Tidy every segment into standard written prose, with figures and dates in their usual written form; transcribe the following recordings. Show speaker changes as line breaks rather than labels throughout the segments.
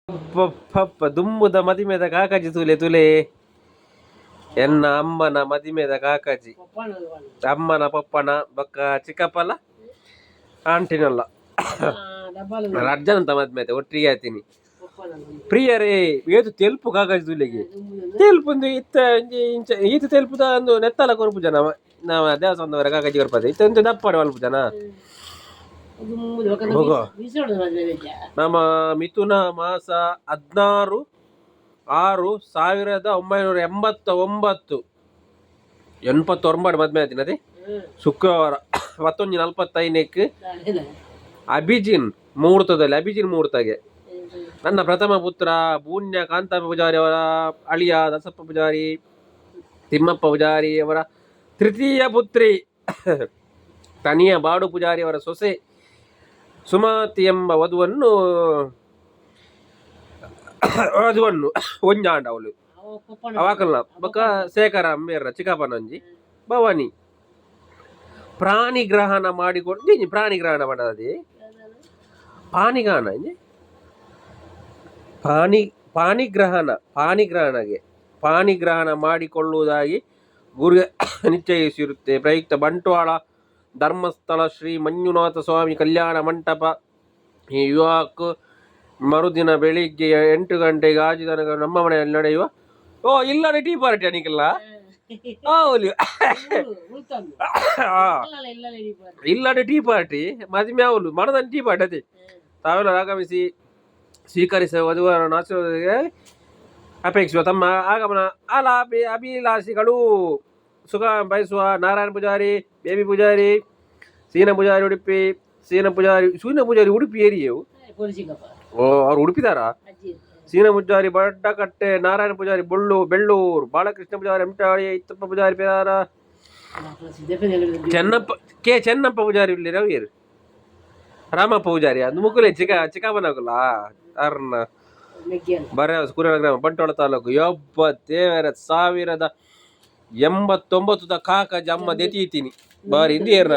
ಪಪ್ಪ ದುಮ್ಮುದ ಮದಿಮೆದ ಕಾಕಾಜಿ ತುಲೆ ತುಲೆ ಎನ್ನ ಅಮ್ಮನ ಮದಿಮೆದ ಕಾಕಾಜಿ ಅಮ್ಮನ ಪಪ್ಪನ ಬೊಕ್ಕ ಚಿಕ್ಕಪ್ಪಲ ಆಂಟಿನಲ್ಲ ಅರ್ಜನಂತ ಮದ್ಮೆತೆ ಒಟ್ಟಿಗೆ ಆತೀನಿ ಪ್ರಿಯರೇ ಏತು ತೆಲ್ಪು ಕಾಕಾಜಿ ತುಲೆಗೆ ತೆಲ್ಪು ಇತ್ತ ಈತ ತೆಲ್ಪುದ ಒಂದು ನೆತ್ತಲ ಕೊರ್ಪು ಜನ ನಾವ ದೇವಸ್ಥಾನದವರ ಕಾಕಾಜಿ ಕೊರ್ಪದೆ ಇತ್ತ ದಪ್ಪಡೆ ಒಲ್ಪ ಜನ ನಮ್ಮ ಮಿಥುನ ಮಾಸ 16/6/1989 ಮದ್ಮೆ ಆಯ್ತಿನ ಅದೇ ಶುಕ್ರವಾರ 11:45 ಅಭಿಜಿನ್ ಮುಹೂರ್ತಗೆ ನನ್ನ ಪ್ರಥಮ ಪುತ್ರ ಪೂಣ್ಯ ಕಾಂತಪ್ಪ ಪೂಜಾರಿ ಅವರ ಅಳಿಯ ದಸಪ್ಪ ಪೂಜಾರಿ ತಿಮ್ಮಪ್ಪ ಪೂಜಾರಿ ಅವರ ತೃತೀಯ ಪುತ್ರಿ ತನಿಯ ಬಾಡು ಪೂಜಾರಿ ಅವರ ಸೊಸೆ ಸುಮತಿ ಎಂಬ ವಧುವನ್ನು ಒಂಜಾಂಡ ಅವಳು ಅವಾಕಲ್ಲ ಬೊಕ್ಕ ಶೇಖರ ಅಂಬೇರ ಚಿಕ್ಕಪ್ಪನಂಜಿ ಭವಾನಿ ಪ್ರಾಣಿ ಗ್ರಹಣ ಮಾಡಿಕೊಂಡು ಪ್ರಾಣಿ ಗ್ರಹಣ ಮಾಡದೆ ಪಾಣಿಗ್ರಹಣ ಮಾಡಿಕೊಳ್ಳುವುದಾಗಿ ಗುರು ನಿಶ್ಚಯಿಸಿರುತ್ತೆ. ಪ್ರಯುಕ್ತ ಬಂಟ್ವಾಳ ಧರ್ಮಸ್ಥಳ ಶ್ರೀ ಮಂಜುನಾಥ ಸ್ವಾಮಿ ಕಲ್ಯಾಣ ಮಂಟಪ ಈ ವಿವಾಹಕ್ಕೂ ಮರುದಿನ ಬೆಳಿಗ್ಗೆ 8 ಗಂಟೆಗೆ ಆಜಿತನಕ ನಮ್ಮ ಮನೆಯಲ್ಲಿ ನಡೆಯುವ ಇಲ್ಲಡೆ ಟೀ ಪಾರ್ಟಿ ಅನಿಕಲ್ಲ ಇಲ್ಲಡೆ ಟೀ ಪಾರ್ಟಿ ಮದುವೆ ಅವಳು ಮನದಲ್ಲಿ ಟೀ ಪಾರ್ಟಿ ಅದೇ ತಾವೆಲ್ಲ ಆಗಮಿಸಿ ಸ್ವೀಕರಿಸುವ ವಧುವರನ್ನು ಆಶೀರ್ವಾದಕ್ಕೆ ಅಪೇಕ್ಷಿಸುವ ತಮ್ಮ ಆಗಮನ ಅಭಿಲಾಷಿಗಳು ಸುಖ ಬಯಸುವ ನಾರಾಯಣ ಪೂಜಾರಿ, ಬೇಬಿ ಪೂಜಾರಿ, ಸೀನ ಪೂಜಾರಿ ಉಡುಪಿ, ಸೀನ ಪೂಜಾರಿ ಉಡುಪಿ ಏರಿಯವು ಅವ್ರು ಉಡುಪಿದಾರ. ಸೀನ ಪೂಜಾರಿ ಬಡ್ಡಕಟ್ಟೆ, ನಾರಾಯಣ ಪೂಜಾರಿ ಬೆಳ್ಳೂರು, ಬಾಲಕೃಷ್ಣ ಪೂಜಾರಿ ಅಮಟಾಳಿ, ಇತ್ತಪ್ಪ ಪೂಜಾರಿ ಪೇದಾರ, ಚೆನ್ನಪ್ಪ ಪೂಜಾರಿ ಇಲ್ಲಿ ರವಿಯರು, ರಾಮಪ್ಪ ಪೂಜಾರಿ ಅದು ಮುಗುಲೆ ಚಿಕ್ಕಪ್ಪನಗುಲ್ಲ ಅರ್ನ ಬರ ಕುರಿಯಳ ಗ್ರಾಮ ಬಂಟ್ವಾಳ ತಾಲೂಕು 1989 ಕಾಕಾಜಿ ಅಮ್ಮ ದೆತೀತೀನಿ ಬಾರಿ ಇಂದಿಯರ್ನ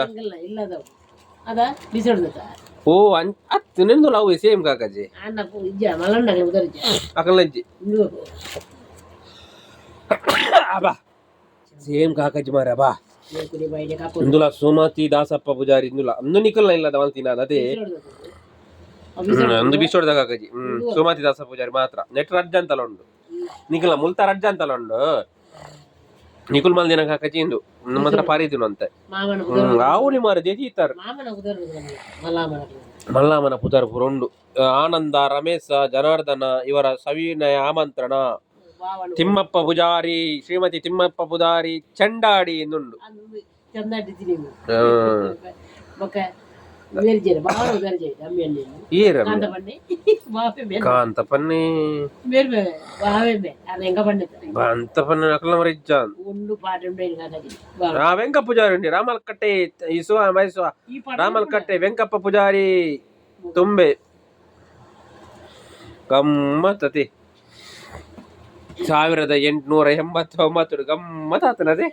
ಓ ಹತ್ತು ನಿಂದು ಅವು ಸೇಮ್ ಕಾಕಾಜಿ ಅಕಲಂಜಿ ಬಾ ಸೇಮ್ ಕಾಕಾಜಿ ಮಾರ ಬಾ ಇಂದುಲ ಸುಮತಿ ದಾಸಪ್ಪ ಪೂಜಾರಿ ಇಂದುಲ ಅಂದು ನಿಕಲ್ನ ಇಲ್ಲದ ಮಲ್ತಿನ ಅದೇ ಒಂದು ಬಿಸೋಡ್ದ ಕಾಕಾಜಿ ಸುಮತಿ ದಾಸ ಪೂಜಾರಿ ಮಾತ್ರ ನೆಟ್ ರಜ್ಜ ಅಂತಲ್ಲ ಉಂಡು ನಿಕಲ್ನ ಮುಲ್ತ ರಜ್ಜ ಅಂತಲ್ಲ ಉಂಡು ನಿಕುಲ್ ಮಲ್ದಿನ ಕಾಕಾಜಿ ಇಂದು ನಮ್ಮ ಹತ್ರ ಪಾರಿದಿನು ಅಂತೆ ಆವುಲಿ ಮಾರ ದೇತೀತಾರೆ ಮಲ್ಲಾಮನ ಪುದರ್ ಪುರಂಡು ಆನಂದ, ರಮೇಶ, ಜನಾರ್ದನ ಇವರ ಸವಿನಯ ಆಮಂತ್ರಣ. ತಿಮ್ಮಪ್ಪ ಪೂಜಾರಿ, ಶ್ರೀಮತಿ ತಿಮ್ಮಪ್ಪ ಪೂಜಾರಿ ಚಂಡಾಡಿ ಎಂದುಂಡು ಕಾಂತಪನ್ನಿ ವೆಂಕ ಪೂಜಾರಿ ಉಂಡಿ ರಾಮಲ್ಕಟ್ಟೆ ರಾಮಲ್ಕಟ್ಟೆ ವೆಂಕಪ್ಪ ಪೂಜಾರಿ ತುಂಬೆ ಗಮ್ಮತ್ತತಿ 1889 ಗಮ್ಮತ್ತಾತನದೇ